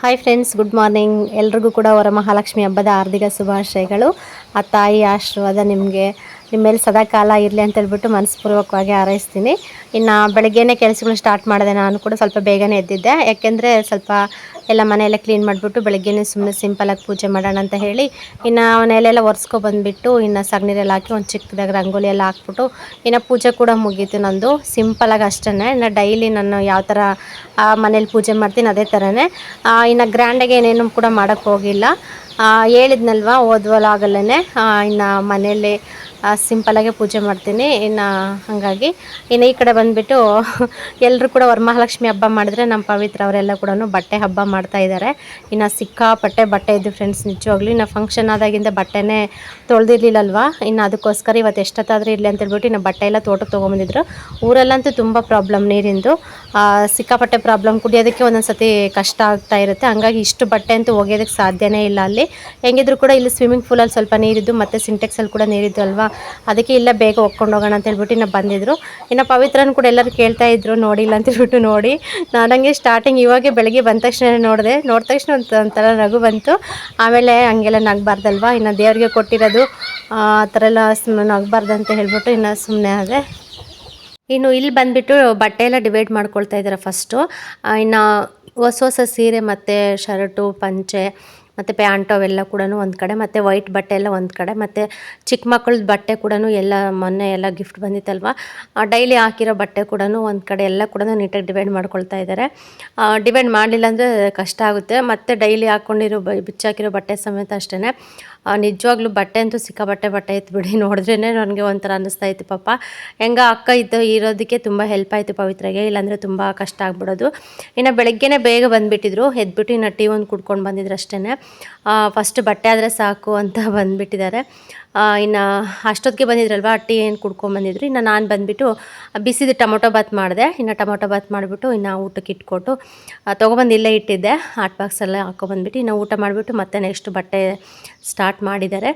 Hi friends, good morning. ಎಲ್ರಿಗೂ ಕೂಡ ವರಮಹಾಲಕ್ಷ್ಮಿ ಹಬ್ಬದ ಹಾರ್ದಿಕ ಶುಭಾಶಯಗಳು. ಆ ತಾಯಿ ಆಶೀರ್ವಾದ ನಿಮ್ಮ ಮೇಲೆ ಸದಾಕಾಲ ಇರಲಿ ಅಂತ ಹೇಳ್ಬಿಟ್ಟು ಮನಸ್ಪೂರ್ವಕವಾಗಿ ಹಾರೈಸ್ತೀನಿ. ಇನ್ನು ಬೆಳಗ್ಗೆನೇ ಕೆಲಸಗಳು ಸ್ಟಾರ್ಟ್ ಮಾಡಿದೆ. ನಾನು ಕೂಡ ಸ್ವಲ್ಪ ಬೇಗನೆ ಎದ್ದಿದ್ದೆ, ಯಾಕೆಂದರೆ ಸ್ವಲ್ಪ ಎಲ್ಲ ಮನೆಯೆಲ್ಲ ಕ್ಲೀನ್ ಮಾಡಿಬಿಟ್ಟು ಬೆಳಗ್ಗೆನೇ ಸುಮ್ಮನೆ ಸಿಂಪಲಾಗಿ ಪೂಜೆ ಮಾಡೋಣ ಅಂತ ಹೇಳಿ ಇನ್ನು ಮನೆಯಲ್ಲೆಲ್ಲ ಒರೆಸ್ಕೊಬಂದುಬಿಟ್ಟು ಇನ್ನು ಸಗಣಿರೆಲ್ಲ ಹಾಕಿ ಒಂದು ಚಿಕ್ಕದಾಗಿ ರಂಗೋಲಿ ಎಲ್ಲ ಹಾಕ್ಬಿಟ್ಟು ಇನ್ನು ಪೂಜೆ ಕೂಡ ಮುಗೀತು. ನಂದು ಸಿಂಪಲಾಗಿ ಅಷ್ಟೇ. ಇನ್ನು ಡೈಲಿ ನಾನು ಯಾವ ಥರ ಮನೇಲಿ ಪೂಜೆ ಮಾಡ್ತೀನಿ ಅದೇ ಥರನೇ. ಇನ್ನು ಗ್ರ್ಯಾಂಡಾಗಿ ಏನೇನು ಕೂಡ ಮಾಡೋಕ್ಕೆ ಹೋಗಿಲ್ಲ. ಹೇಳಿದ್ನಲ್ವ ಓದ್ವಲ್ಲ ಆಗಲ್ಲೇ ಇನ್ನು ಮನೆಯಲ್ಲಿ ಸಿಂಪಲಾಗೆ ಪೂಜೆ ಮಾಡ್ತೀನಿ. ಇನ್ನು ಹಾಗಾಗಿ ಇನ್ನು ಈ ಕಡೆ ಬಂದುಬಿಟ್ಟು ಎಲ್ಲರೂ ಕೂಡ ವರಮಹಾಲಕ್ಷ್ಮಿ ಹಬ್ಬ ಮಾಡಿದ್ರೆ ನಮ್ಮ ಪವಿತ್ರ ಅವರೆಲ್ಲ ಕೂಡ ಬಟ್ಟೆ ಹಬ್ಬ ಮಾಡ್ತಾಯಿದ್ದಾರೆ. ಇನ್ನು ಸಿಕ್ಕಾಪಟ್ಟೆ ಬಟ್ಟೆ ಇದ್ದು ಫ್ರೆಂಡ್ಸ್, ನಿಜವಾಗ್ಲೂ ಇನ್ನು ಫಂಕ್ಷನ್ ಆದಾಗಿಂದ ಬಟ್ಟೆನೇ ತೊಳೆದಿರ್ಲಿಲ್ಲಲ್ವ. ಇನ್ನು ಅದಕ್ಕೋಸ್ಕರ ಇವತ್ತು ಎಷ್ಟೊತ್ತಾದರೂ ಇರಲಿ ಅಂತೇಳ್ಬಿಟ್ಟು ಇನ್ನು ಬಟ್ಟೆ ಎಲ್ಲ ತೋಟಕ್ಕೆ ತೊಗೊಂಬಂದಿದ್ರು. ಊರಲ್ಲಂತೂ ತುಂಬ ಪ್ರಾಬ್ಲಮ್ ನೀರಿಂದು, ಸಿಕ್ಕಾಪಟ್ಟೆ ಪ್ರಾಬ್ಲಮ್. ಕುಡಿಯೋದಕ್ಕೆ ಒಂದೊಂದು ಸತಿ ಕಷ್ಟ ಆಗ್ತಾ ಇರುತ್ತೆ. ಹಂಗಾಗಿ ಇಷ್ಟು ಬಟ್ಟೆ ಅಂತೂ ಒಗೆಯೋದಕ್ಕೆ ಸಾಧ್ಯನೇ ಇಲ್ಲ. ಅಲ್ಲಿ ಹೆಂಗಿದ್ರು ಕೂಡ ಇಲ್ಲಿ ಸ್ವಿಮ್ಮಿಂಗ್ ಪೂಲಲ್ಲಿ ಸ್ವಲ್ಪ ನೀರಿದ್ದು ಮತ್ತು ಸಿಂಟೆಕ್ಸಲ್ಲಿ ಕೂಡ ನೀರಿದ್ದು ಅಲ್ವಾ, ಅದಕ್ಕೆ ಇಲ್ಲ ಬೇಗ ಒಕ್ಕೊಂಡು ಹೋಗೋಣ ಅಂತ ಹೇಳ್ಬಿಟ್ಟು ಇನ್ನು ಬಂದಿದ್ರು. ಇನ್ನು ಪವಿತ್ರನ ಕೂಡ ಎಲ್ಲರೂ ಕೇಳ್ತಾ ಇದ್ರು, ನೋಡಿಲ್ಲ ಅಂತ ಹೇಳ್ಬಿಟ್ಟು. ನೋಡಿ ನನಗೆ ಸ್ಟಾರ್ಟಿಂಗ್ ಇವಾಗೆ ಬೆಳಗ್ಗೆ ಬಂದ ತಕ್ಷಣ ನೋಡಿದ ತಕ್ಷಣ ಒಂಥರ ನಗು ಬಂತು. ಆಮೇಲೆ ಹಂಗೆಲ್ಲ ನಗಬಾರ್ದಲ್ವ, ಇನ್ನು ದೇವ್ರಿಗೆ ಕೊಟ್ಟಿರೋದು ಆ ಥರ ಎಲ್ಲ ನಗಬಾರ್ದು ಅಂತ ಹೇಳ್ಬಿಟ್ಟು ಇನ್ನು ಸುಮ್ಮನೆ ಆದೆ. ಇನ್ನು ಇಲ್ಲಿ ಬಂದುಬಿಟ್ಟು ಬಟ್ಟೆ ಎಲ್ಲ ಡಿವೈಡ್ ಮಾಡ್ಕೊಳ್ತಾ ಇದ್ದಾರೆ ಫಸ್ಟು. ಇನ್ನು ಹೊಸ ಸೀರೆ ಮತ್ತು ಶರ್ಟು, ಪಂಚೆ ಮತ್ತು ಪ್ಯಾಂಟು ಅವೆಲ್ಲ ಕೂಡ ಒಂದು ಕಡೆ, ಮತ್ತು ವೈಟ್ ಬಟ್ಟೆ ಎಲ್ಲ ಒಂದು ಕಡೆ, ಮತ್ತು ಚಿಕ್ಕ ಮಕ್ಕಳದ್ದು ಬಟ್ಟೆ ಕೂಡ ಎಲ್ಲ ಮೊನ್ನೆ ಎಲ್ಲ ಗಿಫ್ಟ್ ಬಂದಿತ್ತಲ್ವ, ಡೈಲಿ ಹಾಕಿರೋ ಬಟ್ಟೆ ಕೂಡ ಒಂದು ಕಡೆ ಎಲ್ಲ ಕೂಡ ನೀಟಾಗಿ ಡಿವೈಡ್ ಮಾಡ್ಕೊಳ್ತಾ ಇದ್ದಾರೆ. ಡಿವೈಡ್ ಮಾಡಲಿಲ್ಲ ಅಂದರೆ ಕಷ್ಟ ಆಗುತ್ತೆ. ಮತ್ತು ಡೈಲಿ ಹಾಕ್ಕೊಂಡಿರೋ ಬಿಚ್ಚಾಕಿರೋ ಬಟ್ಟೆ ಸಮೇತ ಅಷ್ಟೇ. ನಿಜವಾಗ್ಲೂ ಬಟ್ಟೆ ಅಂತೂ ಬಟ್ಟೆ ಇತ್ತು ಬಿಡಿ. ನೋಡಿದ್ರೇ ನನಗೆ ಒಂಥರ ಅನ್ನಿಸ್ತಾ ಇತ್ತು. ಪಾಪ ಹೆಂಗ ಅಕ್ಕ ಇರೋದಕ್ಕೆ ತುಂಬ ಹೆಲ್ಪ್ ಆಯಿತು ಪವಿತ್ರಾಗೆ, ಇಲ್ಲಾಂದರೆ ತುಂಬ ಕಷ್ಟ ಆಗ್ಬಿಡೋದು. ಇನ್ನು ಬೆಳಗ್ಗೆನೇ ಬೇಗ ಬಂದುಬಿಟ್ಟಿದ್ರು. ಎದ್ಬಿಟ್ಟು ಇನ್ನು ಟೀ ಒಂದು ಕುಡ್ಕೊಂಡು ಬಂದಿದ್ರು ಅಷ್ಟೇ. ಫಸ್ಟ್ ಬಟ್ಟೆ ಆದರೆ ಸಾಕು ಅಂತ ಬಂದುಬಿಟ್ಟಿದ್ದಾರೆ. ಇನ್ನು ಅಷ್ಟೊತ್ತಿಗೆ ಬಂದಿದ್ರಲ್ವ, ಟೀ ಏನು ಕುಡ್ಕೊಂಬಂದಿದ್ರು. ಇನ್ನು ನಾನು ಬಂದುಬಿಟ್ಟು ಬಿಸಿದು ಟೊಮೊಟೊ ಬಾತ್ ಮಾಡಿದೆ. ಇನ್ನು ಟೊಮೊಟೊ ಬಾತ್ ಮಾಡಿಬಿಟ್ಟು ಇನ್ನು ಊಟಕ್ಕೆ ಇಟ್ಕೊಟ್ಟು ತೊಗೊಬಂದು ಇಲ್ಲೇ ಇಟ್ಟಿದ್ದೆ. ಹಾಟ್ ಬಾಕ್ಸೆಲ್ಲ ಹಾಕ್ಕೊಬಂದ್ಬಿಟ್ಟು ಇನ್ನು ಊಟ ಮಾಡಿಬಿಟ್ಟು ಮತ್ತೆ ನೆಕ್ಸ್ಟ್ ಬಟ್ಟೆ ಸ್ಟಾರ್ಟ್ ಮಾಡಿದ್ದಾರೆ.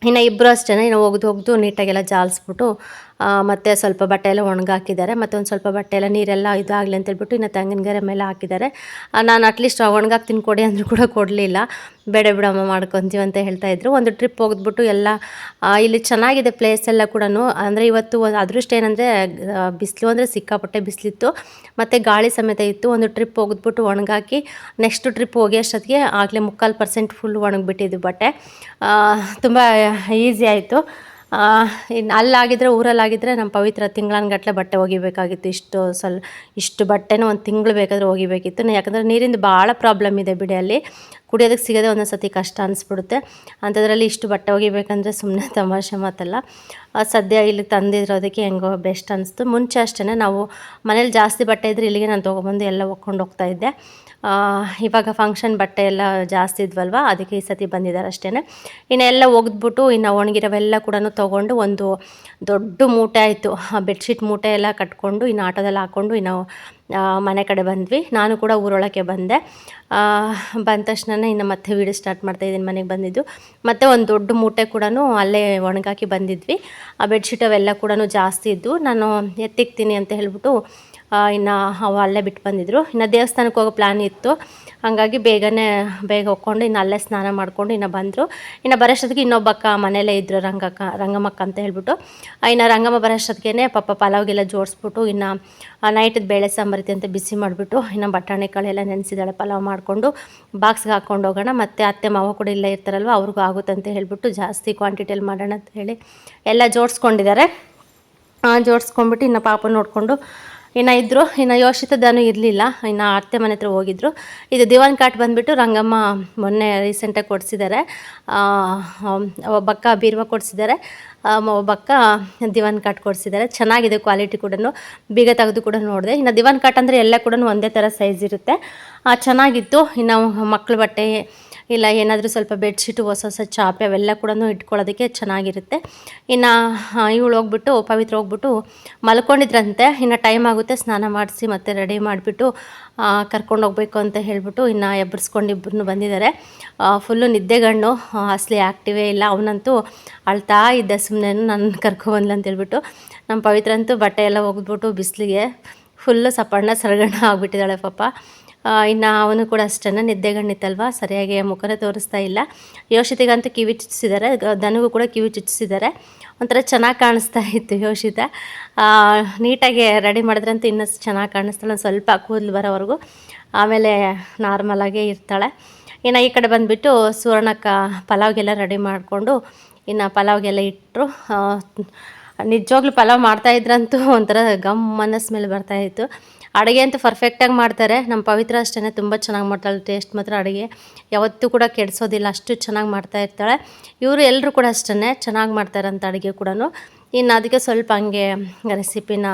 ಇನ್ನು ಇಬ್ಬರು ಅಷ್ಟೇ. ಇನ್ನು ಒಗೆದು ನೀಟಾಗೆಲ್ಲ ಜಾಲಿಸ್ಬಿಟ್ಟು ಮತ್ತು ಸ್ವಲ್ಪ ಬಟ್ಟೆ ಎಲ್ಲ ಒಣಗಾಕಿದ್ದಾರೆ. ಮತ್ತು ಒಂದು ಸ್ವಲ್ಪ ಬಟ್ಟೆ ಎಲ್ಲ ನೀರೆಲ್ಲ ಇದಾಗಲಿ ಅಂತೇಳ್ಬಿಟ್ಟು ಇನ್ನು ತೆಂಗಿನಗರೆ ಮೇಲೆ ಹಾಕಿದ್ದಾರೆ. ನಾನು ಅಟ್ಲೀಸ್ಟ್ ಒಣಗಾಕ್ತೀನಿ ಕೊಡಿ ಅಂದರೂ ಕೂಡ ಕೊಡಲಿಲ್ಲ. ಬೇಡ ಬಿಡಮ್ಮ ಮಾಡ್ಕೊತೀವಿ ಅಂತ ಹೇಳ್ತಾಯಿದ್ರು. ಒಂದು ಟ್ರಿಪ್ ಹೋಗ್ಬಿಟ್ಟು ಎಲ್ಲ ಇಲ್ಲಿ ಚೆನ್ನಾಗಿದೆ ಪ್ಲೇಸ್ ಎಲ್ಲ ಕೂಡ. ಅಂದರೆ ಇವತ್ತು ಅದೃಷ್ಟ ಏನಂದರೆ ಬಿಸಿಲು ಅಂದರೆ ಸಿಕ್ಕಾಪಟ್ಟೆ ಬಿಸಿಲಿತ್ತು, ಮತ್ತು ಗಾಳಿ ಸಮೇತ ಇತ್ತು. ಒಂದು ಟ್ರಿಪ್ ಹೋಗ್ಬಿಟ್ಟು ಒಣಗಾಕಿ ನೆಕ್ಸ್ಟ್ ಟ್ರಿಪ್ ಹೋಗಿ ಅಷ್ಟೊತ್ತಿಗೆ ಆಗಲೇ 3/4% ಫುಲ್ ಒಣಗಿಬಿಟ್ಟಿದ್ದು ಬಟ್ಟೆ. ತುಂಬ ಈಸಿ ಆಯಿತು. ಇನ್ನು ಅಲ್ಲಾಗಿದ್ದರೆ, ಊರಲ್ಲಾಗಿದ್ದರೆ ನಮ್ಮ ಪವಿತ್ರ ತಿಂಗಳಾನ್ಗಟ್ಟಲೆ ಬಟ್ಟೆ ಒಗಿಬೇಕಾಗಿತ್ತು. ಇಷ್ಟು ಬಟ್ಟೆನೂ ಒಂದು ತಿಂಗಳು ಬೇಕಾದರೆ ಒಗಿಬೇಕಿತ್ತು. ಯಾಕಂದರೆ ನೀರಿಂದು ಭಾಳ ಪ್ರಾಬ್ಲಮ್ ಇದೆ ಬಿಡಿ. ಅಲ್ಲಿ ಕುಡಿಯೋದಕ್ಕೆ ಸಿಗೋದೇ ಒಂದೊಂದು ಸತಿ ಕಷ್ಟ ಅನಿಸ್ಬಿಡುತ್ತೆ. ಅಂಥದ್ರಲ್ಲಿ ಇಷ್ಟು ಬಟ್ಟೆ ಒಗಿಬೇಕಂದ್ರೆ ಸುಮ್ಮನೆ ತಮಾಷೆ ಮಾತಲ್ಲ. ಸದ್ಯ ಇಲ್ಲಿ ತಂದಿರೋದಕ್ಕೆ ಹೆಂಗೋ ಬೆಸ್ಟ್ ಅನಿಸ್ತು. ಮುಂಚೆ ಅಷ್ಟೇ ನಾವು ಮನೇಲಿ ಜಾಸ್ತಿ ಬಟ್ಟೆ ಇದ್ದರೆ ಇಲ್ಲಿಗೆ ನಾನು ತೊಗೊಬಂದು ಎಲ್ಲ ಒಕ್ಕೊಂಡು ಹೋಗ್ತಾಯಿದ್ದೆ. ಇವಾಗ ಫಂಕ್ಷನ್ ಬಟ್ಟೆ ಎಲ್ಲ ಜಾಸ್ತಿ ಇದ್ವಲ್ವ, ಅದಕ್ಕೆ ಈ ಸತಿ ಬಂದಿದ್ದಾರೆ ಅಷ್ಟೇ. ಇನ್ನು ಎಲ್ಲ ಒಗೆದ್ಬಿಟ್ಟು ಇನ್ನು ಒಣಗಿರೋವೆಲ್ಲ ಕೂಡ ತೊಗೊಂಡು ಒಂದು ದೊಡ್ಡ ಮೂಟೆ ಆಯಿತು. ಬೆಡ್ಶೀಟ್ ಮೂಟೆ ಎಲ್ಲ ಕಟ್ಕೊಂಡು ಇನ್ನು ಆಟೋದಲ್ಲಿ ಹಾಕ್ಕೊಂಡು ಇನ್ನು ಮನೆ ಕಡೆ ಬಂದ್ವಿ. ನಾನು ಕೂಡ ಊರೊಳಗೆ ಬಂದೆ. ಬಂದ ತಕ್ಷಣ ಇನ್ನು ಮತ್ತೆ ವೀಡಿಯೋ ಸ್ಟಾರ್ಟ್ ಮಾಡ್ತಾಯಿದ್ದೀನಿ. ಮನೆಗೆ ಬಂದಿದ್ದು ಮತ್ತು ಒಂದು ದೊಡ್ಡ ಮೂಟೆ ಕೂಡ ಅಲ್ಲೇ ಒಣಗಾಕಿ ಬಂದಿದ್ವಿ. ಆ ಬೆಡ್ಶೀಟ್ ಅವೆಲ್ಲ ಕೂಡ ಜಾಸ್ತಿ ಇದ್ದು ನಾನು ಎತ್ತಿಕ್ತೀನಿ ಅಂತ ಹೇಳ್ಬಿಟ್ಟು ಇನ್ನು ಅವು ಅಲ್ಲೇ ಬಿಟ್ಟು ಬಂದಿದ್ದರು. ಇನ್ನು ದೇವಸ್ಥಾನಕ್ಕೆ ಹೋಗೋ ಪ್ಲ್ಯಾನ್ ಇತ್ತು. ಹಾಗಾಗಿ ಬೇಗ ಹೋಗ್ಕೊಂಡು ಇನ್ನು ಅಲ್ಲೇ ಸ್ನಾನ ಮಾಡಿಕೊಂಡು ಇನ್ನು ಬಂದರು. ಇನ್ನು ಬರೋಷ್ಟೊತ್ತಿಗೆ ಇನ್ನೊಬ್ಬಕ್ಕ ಮನೆಯಲ್ಲೇ ಇದ್ದರು, ರಂಗಮ್ಮಕ್ಕ ಅಂತ ಹೇಳ್ಬಿಟ್ಟು. ಇನ್ನು ರಂಗಮ್ಮ ಬರೋಷ್ಟೊತ್ತಿಗೆ ಪಾಪ ಪಲಾವ್ಗೆಲ್ಲ ಜೋಡಿಸ್ಬಿಟ್ಟು ಇನ್ನು ನೈಟದ ಬೇಳೆ ಸಾಂಬಾರಿತಿ ಅಂತ ಬಿಸಿ ಮಾಡಿಬಿಟ್ಟು ಇನ್ನು ಬಟಾಣಿ ಕಾಳೆಲ್ಲ ನೆನೆಸಿದಾಳೆ. ಪಲಾವ್ ಮಾಡಿಕೊಂಡು ಬಾಕ್ಸ್ಗೆ ಹಾಕ್ಕೊಂಡು ಹೋಗೋಣ, ಮತ್ತು ಅತ್ತೆ ಮಾವ ಕೂಡ ಇಲ್ಲೇ ಇರ್ತಾರಲ್ವ, ಅವ್ರಿಗೂ ಆಗುತ್ತಂತ ಹೇಳ್ಬಿಟ್ಟು ಜಾಸ್ತಿ ಕ್ವಾಂಟಿಟಿಯಲ್ಲಿ ಮಾಡೋಣ ಅಂತ ಹೇಳಿ ಎಲ್ಲ ಜೋಡಿಸ್ಕೊಂಡಿದ್ದಾರೆ. ಜೋಡಿಸ್ಕೊಂಡ್ಬಿಟ್ಟು ಇನ್ನು ಪಾಪ ನೋಡಿಕೊಂಡು ಇನ್ನು ಇದ್ದರು. ಇನ್ನು ಯೋಷಿತದಾನು ಇರಲಿಲ್ಲ, ಇನ್ನು ಅತ್ತೆ ಮನೆ ಹತ್ರ ಹೋಗಿದ್ರು. ಇದು ದಿವಾನ್ ಕಾಟ್ ಬಂದುಬಿಟ್ಟು ರಂಗಮ್ಮ ಮೊನ್ನೆ ರೀಸೆಂಟಾಗಿ ಕೊಡಿಸಿದ್ದಾರೆ. ಒಬ್ಬಕ್ಕ ಬೀರ್ವ ಕೊಡಿಸಿದ್ದಾರೆ, ಒಬ್ಬಕ್ಕ ದಿವಾನ್ ಕಾಟ್ ಕೊಡಿಸಿದ್ದಾರೆ. ಚೆನ್ನಾಗಿದೆ ಕ್ವಾಲಿಟಿ ಕೂಡ. ಬೀಗ ತೆಗೆದು ಕೂಡ ನೋಡಿದೆ. ಇನ್ನು ದಿವಾನ್ ಕಾಟ್ ಅಂದರೆ ಎಲ್ಲ ಕೂಡ ಒಂದೇ ಥರ ಸೈಜ್ ಇರುತ್ತೆ, ಚೆನ್ನಾಗಿತ್ತು. ಇನ್ನು ಮಕ್ಕಳ ಬಟ್ಟೆ ಇಲ್ಲ ಏನಾದರೂ ಸ್ವಲ್ಪ ಬೆಡ್ಶೀಟು, ಹೊಸ ಚಾಪೆ ಅವೆಲ್ಲ ಕೂಡ ಇಟ್ಕೊಳ್ಳೋದಕ್ಕೆ ಚೆನ್ನಾಗಿರುತ್ತೆ. ಇನ್ನು ಇವಳು ಪವಿತ್ರ ಹೋಗ್ಬಿಟ್ಟು ಮಲ್ಕೊಂಡಿದ್ರಂತೆ. ಇನ್ನು ಟೈಮ್ ಆಗುತ್ತೆ, ಸ್ನಾನ ಮಾಡಿಸಿ ಮತ್ತೆ ರೆಡಿ ಮಾಡಿಬಿಟ್ಟು ಕರ್ಕೊಂಡು ಹೋಗ್ಬೇಕು ಅಂತ ಹೇಳ್ಬಿಟ್ಟು ಇನ್ನು ಎಬ್ಬರಿಸ್ಕೊಂಡು ಇಬ್ಬರನ್ನು ಬಂದಿದ್ದಾರೆ. ಫುಲ್ಲು ನಿದ್ದೆಗಣ್ಣು, ಅಸಲಿ ಆ್ಯಕ್ಟಿವೇ ಇಲ್ಲ. ಅವನಂತೂ ಅಳ್ತಾ ಇದ್ದ, ಸುಮ್ಮನೆ ನನ್ನ ಕರ್ಕೊಬಂದ್ಲ ಅಂತೇಳ್ಬಿಟ್ಟು. ನಮ್ಮ ಪವಿತ್ರ ಅಂತೂ ಬಟ್ಟೆ ಎಲ್ಲ ಒಗೆದ್ಬಿಟ್ಟು ಬಿಸಿಲಿಗೆ ಫುಲ್ಲು ಸರಗಣ ಆಗಿಬಿಟ್ಟಿದ್ದಾಳೆ ಪಾಪ. ಇನ್ನು ಅವನು ಕೂಡ ಅಷ್ಟೇ ನಿದ್ದೆಗಣ್ಣಿತ್ತಲ್ವ, ಸರಿಯಾಗಿ ಮುಖನೇ ತೋರಿಸ್ತಾ ಇಲ್ಲ. ಯೋಷಿತಿಗಂತೂ ಕಿವಿ ಚುಚ್ಚಿಸಿದ್ದಾರೆ, ದನಗೂ ಕೂಡ ಕಿವಿ ಚುಚ್ಚಿಸಿದ್ದಾರೆ. ಒಂಥರ ಚೆನ್ನಾಗಿ ಕಾಣಿಸ್ತಾ ಇತ್ತು ಯೋಷಿತ. ನೀಟಾಗಿ ರೆಡಿ ಮಾಡಿದ್ರಂತೂ ಇನ್ನಷ್ಟು ಚೆನ್ನಾಗಿ ಕಾಣಿಸ್ತಾಳೆ. ಒಂದು ಸ್ವಲ್ಪ ಕೂದಲು ಬರೋವರೆಗೂ, ಆಮೇಲೆ ನಾರ್ಮಲಾಗೇ ಇರ್ತಾಳೆ. ಇನ್ನು ಈ ಕಡೆ ಬಂದುಬಿಟ್ಟು ಸುವರ್ಣಕ್ಕ ಪಲಾವ್ಗೆಲ್ಲ ರೆಡಿ ಮಾಡಿಕೊಂಡು ಇನ್ನು ಪಲಾವ್ಗೆಲ್ಲ ಇಟ್ಟರು. ನಿಜವಾಗ್ಲೂ ಪಲಾವ್ ಮಾಡ್ತಾಯಿದ್ರಂತೂ ಒಂಥರ ಗಮ್ಮನ್ನ ಸ್ಮೆಲ್ ಬರ್ತಾಯಿತ್ತು. ಅಡುಗೆ ಅಂತೂ ಪರ್ಫೆಕ್ಟಾಗಿ ಮಾಡ್ತಾರೆ. ನಮ್ಮ ಪವಿತ್ರ ಅಷ್ಟೇ ತುಂಬ ಚೆನ್ನಾಗಿ ಮಾಡ್ತಾಳೆ. ಟೇಸ್ಟ್ ಮಾತ್ರ ಅಡುಗೆ ಯಾವತ್ತೂ ಕೂಡ ಕೆಡಿಸೋದಿಲ್ಲ, ಅಷ್ಟು ಚೆನ್ನಾಗಿ ಮಾಡ್ತಾಯಿರ್ತಾಳೆ. ಇವರು ಎಲ್ಲರೂ ಕೂಡ ಅಷ್ಟೇ ಚೆನ್ನಾಗಿ ಮಾಡ್ತಾರಂತ ಅಡುಗೆ ಕೂಡ. ಇನ್ನು ಅದಕ್ಕೆ ಸ್ವಲ್ಪ ಹಂಗೆ ರೆಸಿಪಿನ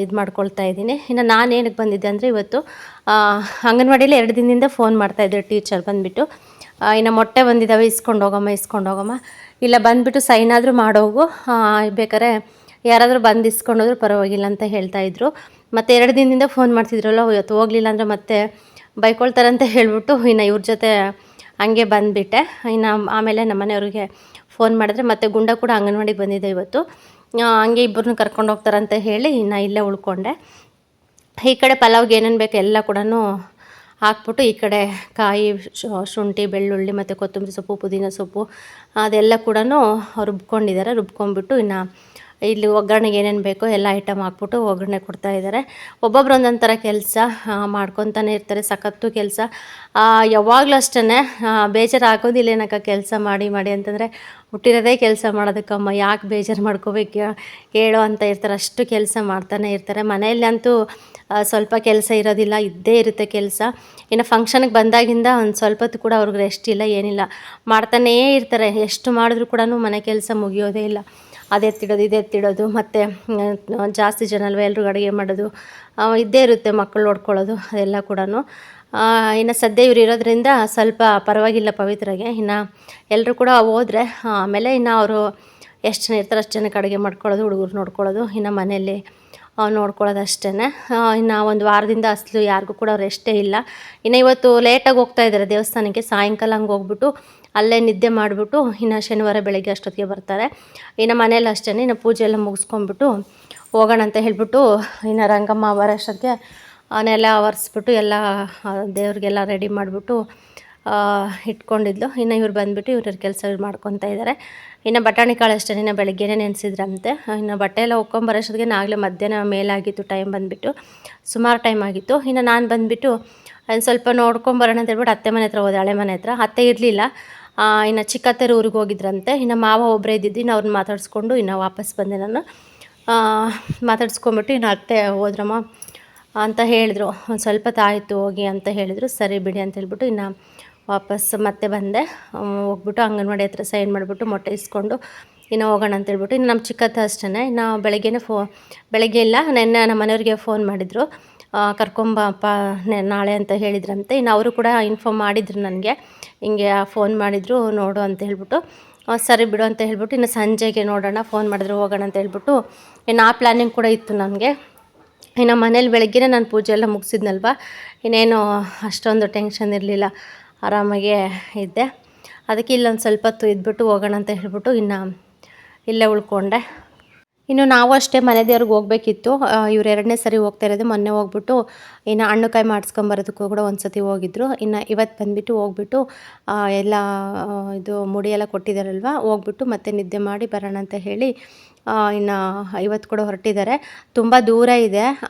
ಇದು ಮಾಡ್ಕೊಳ್ತಾ ಇದ್ದೀನಿ. ಇನ್ನು ನಾನು ಏನಕ್ಕೆ ಬಂದಿದ್ದೆ ಅಂದರೆ ಇವತ್ತು ಅಂಗನವಾಡಿಯಲ್ಲಿ 2 ದಿನದಿಂದ ಫೋನ್ ಮಾಡ್ತಾಯಿದ್ರು ಟೀಚರ್ ಬಂದುಬಿಟ್ಟು, ಇನ್ನು ಮೊಟ್ಟೆ ಬಂದಿದ್ದಾವೆ ಇಸ್ಕೊಂಡು ಹೋಗಮ್ಮ, ಇಲ್ಲ ಬಂದುಬಿಟ್ಟು ಸೈನ್ ಆದರೂ ಮಾಡೋಗು, ಬೇಕಾದ್ರೆ ಯಾರಾದರೂ ಬಂದು ಇಸ್ಕೊಂಡೋದ್ರೂ ಪರವಾಗಿಲ್ಲ ಅಂತ ಹೇಳ್ತಾಯಿದ್ರು. ಮತ್ತು 2 ದಿನದಿಂದ ಫೋನ್ ಮಾಡ್ತಿದ್ರಲ್ಲ, ಇವತ್ತು ಹೋಗಲಿಲ್ಲ ಅಂದರೆ ಮತ್ತೆ ಬೈಕೊಳ್ತಾರಂತ ಹೇಳ್ಬಿಟ್ಟು ಇನ್ನು ಇವ್ರ ಜೊತೆ ಹಂಗೆ ಬಂದುಬಿಟ್ಟೆ. ಇನ್ನು ಆಮೇಲೆ ನಮ್ಮ ಮನೆಯವ್ರಿಗೆ ಫೋನ್ ಮಾಡಿದ್ರೆ ಮತ್ತೆ ಗುಂಡ ಕೂಡ ಅಂಗನವಾಡಿಗೆ ಬಂದಿದ್ದೆ ಇವತ್ತು. ಹಂಗೆ ಇಬ್ಬರನ್ನೂ ಕರ್ಕೊಂಡು ಹೋಗ್ತಾರಂತ ಹೇಳಿ ಇನ್ನು ಇಲ್ಲೇ ಉಳ್ಕೊಂಡೆ. ಈ ಕಡೆ ಪಲಾವ್ಗೆ ಏನೇನು ಬೇಕು ಎಲ್ಲ ಕೂಡ ಹಾಕ್ಬಿಟ್ಟು ಈ ಕಡೆ ಕಾಯಿ, ಶುಂಠಿ, ಬೆಳ್ಳುಳ್ಳಿ ಮತ್ತು ಕೊತ್ತಂಬರಿ ಸೊಪ್ಪು, ಪುದೀನ ಸೊಪ್ಪು ಅದೆಲ್ಲ ಕೂಡ ರುಬ್ಕೊಂಡಿದ್ದಾರೆ. ರುಬ್ಕೊಂಡ್ಬಿಟ್ಟು ಇನ್ನು ಇಲ್ಲಿ ಒಗ್ಗರಣೆಗೆ ಏನೇನು ಬೇಕೋ ಎಲ್ಲ ಐಟಮ್ ಹಾಕ್ಬಿಟ್ಟು ಒಗ್ಗರಣೆ ಕೊಡ್ತಾಯಿದ್ದಾರೆ. ಒಬ್ಬೊಬ್ರು ಒಂದೊಂದು ಥರ ಕೆಲಸ ಮಾಡ್ಕೊತಾನೆ ಇರ್ತಾರೆ, ಸಖತ್ತು ಕೆಲಸ. ಯಾವಾಗಲೂ ಅಷ್ಟೇ ಬೇಜಾರು ಆಗೋದಿಲ್ಲ ಏನಕ್ಕ ಕೆಲಸ ಮಾಡಿ ಅಂತಂದರೆ, ಹುಟ್ಟಿರೋದೇ ಕೆಲಸ ಮಾಡೋದಕ್ಕಮ್ಮ, ಯಾಕೆ ಬೇಜಾರು ಮಾಡ್ಕೋಬೇಕು ಹೇಳೋ ಅಂತ ಇರ್ತಾರೆ. ಅಷ್ಟು ಕೆಲಸ ಮಾಡ್ತಾನೆ ಇರ್ತಾರೆ. ಮನೆಯಲ್ಲಂತೂ ಸ್ವಲ್ಪ ಕೆಲಸ ಇರೋದಿಲ್ಲ, ಇದ್ದೇ ಇರುತ್ತೆ ಕೆಲಸ. ಇನ್ನು ಫಂಕ್ಷನ್ಗೆ ಬಂದಾಗಿಂದ ಒಂದು ಸ್ವಲ್ಪ ಹೊತ್ತು ಕೂಡ ಅವ್ರಿಗೆ ರೆಸ್ಟ್ ಇಲ್ಲ, ಏನಿಲ್ಲ, ಮಾಡ್ತಾನೇ ಇರ್ತಾರೆ. ಎಷ್ಟು ಮಾಡಿದ್ರೂ ಕೂಡ ಮನೆ ಕೆಲಸ ಮುಗಿಯೋದೇ ಇಲ್ಲ. ಇದೆತ್ತಿಡೋದು ಮತ್ತು ಜಾಸ್ತಿ ಜನ ಅಲ್ವ, ಎಲ್ರಿಗೂ ಅಡುಗೆ ಮಾಡೋದು ಇದ್ದೇ ಇರುತ್ತೆ. ಮಕ್ಕಳು ನೋಡ್ಕೊಳ್ಳೋದು ಅದೆಲ್ಲ ಕೂಡ. ಇನ್ನು ಸದ್ಯ ಇವ್ರು ಇರೋದ್ರಿಂದ ಸ್ವಲ್ಪ ಪರವಾಗಿಲ್ಲ ಪವಿತ್ರಾಗೆ. ಇನ್ನು ಎಲ್ಲರೂ ಕೂಡ ಹೋದರೆ ಆಮೇಲೆ ಇನ್ನು ಅವರು ಎಷ್ಟು ಜನ ಇರ್ತಾರೆ ಅಷ್ಟು ಜನಕ್ಕೆ ಅಡುಗೆ ಮಾಡ್ಕೊಳ್ಳೋದು, ಹುಡುಗರು ನೋಡ್ಕೊಳ್ಳೋದು, ಇನ್ನು ಮನೆಯಲ್ಲಿ ನೋಡ್ಕೊಳ್ಳೋದು ಅಷ್ಟೇ. ಇನ್ನು ಒಂದು ವಾರದಿಂದ ಅಸಲು ಯಾರಿಗೂ ಕೂಡ ರೆಸ್ಟೇ ಇಲ್ಲ. ಇನ್ನು ಇವತ್ತು ಲೇಟಾಗಿ ಹೋಗ್ತಾಯಿದ್ದಾರೆ ದೇವಸ್ಥಾನಕ್ಕೆ. ಸಾಯಂಕಾಲ ಹಂಗೆ ಹೋಗ್ಬಿಟ್ಟು ಅಲ್ಲೇ ನಿದ್ದೆ ಮಾಡಿಬಿಟ್ಟು ಇನ್ನು ಶನಿವಾರ ಬೆಳಗ್ಗೆ ಅಷ್ಟೊತ್ತಿಗೆ ಬರ್ತಾರೆ. ಇನ್ನು ಮನೇಲಿ ಅಷ್ಟೇ ಇನ್ನು ಪೂಜೆ ಎಲ್ಲ ಮುಗಿಸ್ಕೊಂಡ್ಬಿಟ್ಟು ಹೋಗೋಣ ಅಂತ ಹೇಳ್ಬಿಟ್ಟು ಇನ್ನು ರಂಗಮ್ಮ ಬರೋಷ್ಟೊತ್ತಿಗೆ ನೆಲ ಒರೆಸ್ಬಿಟ್ಟು ಎಲ್ಲ ದೇವ್ರಿಗೆಲ್ಲ ರೆಡಿ ಮಾಡಿಬಿಟ್ಟು ಇಟ್ಕೊಂಡಿದ್ಲು. ಇನ್ನು ಇವ್ರು ಬಂದುಬಿಟ್ಟು ಇವ್ರ ಕೆಲಸ ಮಾಡ್ಕೊತಾ ಇದ್ದಾರೆ. ಇನ್ನು ಬಟಾಣಿ ಕಾಳು ಅಷ್ಟೇ ಇನ್ನು ಬೆಳಗ್ಗೆನೇ ನೆನೆಸಿದ್ರಂತೆ. ಇನ್ನು ಬಟ್ಟೆ ಎಲ್ಲ ಒಕ್ಕೊಂಬರೋಷ್ಟೊತ್ತಿಗೆ ನಾಗಲೇ ಮಧ್ಯಾಹ್ನ ಮೇಲಾಗಿತ್ತು, ಟೈಮ್ ಬಂದುಬಿಟ್ಟು ಸುಮಾರು ಟೈಮ್ ಆಗಿತ್ತು. ಇನ್ನು ನಾನು ಬಂದುಬಿಟ್ಟು ಸ್ವಲ್ಪ ನೋಡ್ಕೊಂಬರೋಣ ಅಂತ ಹೇಳ್ಬಿಟ್ಟು ಅತ್ತೆ ಮನೆ ಹತ್ರ ಹೋದೆ, ಹಳೆ ಮನೆ ಹತ್ರ. ಅತ್ತೆ ಇರಲಿಲ್ಲ, ಇನ್ನು ಚಿಕ್ಕತ್ತೆರು ಊರಿಗೆ ಹೋಗಿದ್ರಂತೆ. ಇನ್ನು ಮಾವ ಒಬ್ಬರೇ ಇದ್ದಿದ್ದು. ಇನ್ನು ಅವ್ರನ್ನ ಮಾತಾಡಿಸ್ಕೊಂಡು ಇನ್ನು ವಾಪಸ್ ಬಂದೆ ನಾನು. ಮಾತಾಡ್ಸ್ಕೊಂಬಿಟ್ಟು ಇನ್ನು ಅತ್ತೆ ಹೋದ್ರಮ್ಮ ಅಂತ ಹೇಳಿದ್ರು. ಒಂದು ಸ್ವಲ್ಪ ತಾಯಿತು ಹೋಗಿ ಅಂತ ಹೇಳಿದರು. ಸರಿ ಬಿಡಿ ಅಂತ ಹೇಳ್ಬಿಟ್ಟು ಇನ್ನು ವಾಪಸ್ ಮತ್ತೆ ಬಂದೆ. ಹೋಗ್ಬಿಟ್ಟು ಅಂಗನವಾಡಿ ಹತ್ರ ಸೈನ್ ಮಾಡಿಬಿಟ್ಟು ಮೊಟ್ಟೆ ಇಸ್ಕೊಂಡು ಇನ್ನು ಹೋಗೋಣ ಅಂತೇಳ್ಬಿಟ್ಟು ಇನ್ನು ನಮ್ಮ ಚಿಕ್ಕತ್ತ ಅಷ್ಟೇ. ಇನ್ನು ಬೆಳಗ್ಗೆ ಇಲ್ಲ, ನೆನ್ನೆ ನಮ್ಮ ಮನೆಯವ್ರಿಗೆ ಫೋನ್ ಮಾಡಿದರು, ಕರ್ಕೊಂಬಪ್ಪ ನಾಳೆ ಅಂತ ಹೇಳಿದ್ರಂತೆ. ಇನ್ನು ಅವರು ಕೂಡ ಇನ್ಫಾರ್ಮ್ ಮಾಡಿದ್ರು ನನಗೆ, ಹಿಂಗೆ ಫೋನ್ ಮಾಡಿದರು ನೋಡು ಅಂತ ಹೇಳ್ಬಿಟ್ಟು. ಸರಿ ಬಿಡು ಅಂತ ಹೇಳ್ಬಿಟ್ಟು ಇನ್ನು ಸಂಜೆಗೆ ನೋಡೋಣ, ಫೋನ್ ಮಾಡಿದ್ರು ಹೋಗೋಣ ಅಂತ ಹೇಳ್ಬಿಟ್ಟು ಇನ್ನು ಆ ಪ್ಲ್ಯಾನಿಂಗ್ ಕೂಡ ಇತ್ತು ನನಗೆ. ಇನ್ನು ಮನೇಲಿ ಬೆಳಗ್ಗೆನೇ ನಾನು ಪೂಜೆ ಎಲ್ಲ ಮುಗಿಸಿದ್ನಲ್ವ, ಇನ್ನೇನು ಅಷ್ಟೊಂದು ಟೆನ್ಷನ್ ಇರಲಿಲ್ಲ, ಆರಾಮಾಗೇ ಇದ್ದೆ. ಅದಕ್ಕೆ ಇಲ್ಲೊಂದು ಸ್ವಲ್ಪ ಹೊತ್ತು ಇದ್ಬಿಟ್ಟು ಹೋಗೋಣ ಅಂತ ಹೇಳ್ಬಿಟ್ಟು ಇನ್ನು ಇಲ್ಲೇ ಉಳ್ಕೊಂಡೆ. ಇನ್ನು ನಾವು ಅಷ್ಟೇ ಮನೆ ದೇವ್ರಿಗೆ ಹೋಗಬೇಕಿತ್ತು. ಇವ್ರು 2ನೇ ಸರಿ ಹೋಗ್ತಾ ಇರೋದು. ಮೊನ್ನೆ ಹೋಗ್ಬಿಟ್ಟು ಇನ್ನು ಹಣ್ಣುಕಾಯಿ ಮಾಡಿಸ್ಕೊಂಬರೋದಕ್ಕೂ ಕೂಡ ಒಂದು ಸತಿ ಹೋಗಿದ್ರು. ಇನ್ನು ಇವತ್ತು ಬಂದುಬಿಟ್ಟು ಹೋಗ್ಬಿಟ್ಟು ಎಲ್ಲ ಇದು ಮುಡಿ ಎಲ್ಲ ಕೊಟ್ಟಿದ್ದಾರಲ್ವ, ಹೋಗ್ಬಿಟ್ಟು ಮತ್ತೆ ನಿದ್ದೆ ಮಾಡಿ ಬರೋಣ ಅಂತ ಹೇಳಿ ಇನ್ನು ಇವತ್ತು ಕೂಡ ಹೊರಟಿದ್ದಾರೆ. ತುಂಬ ದೂರ ಇದೆ,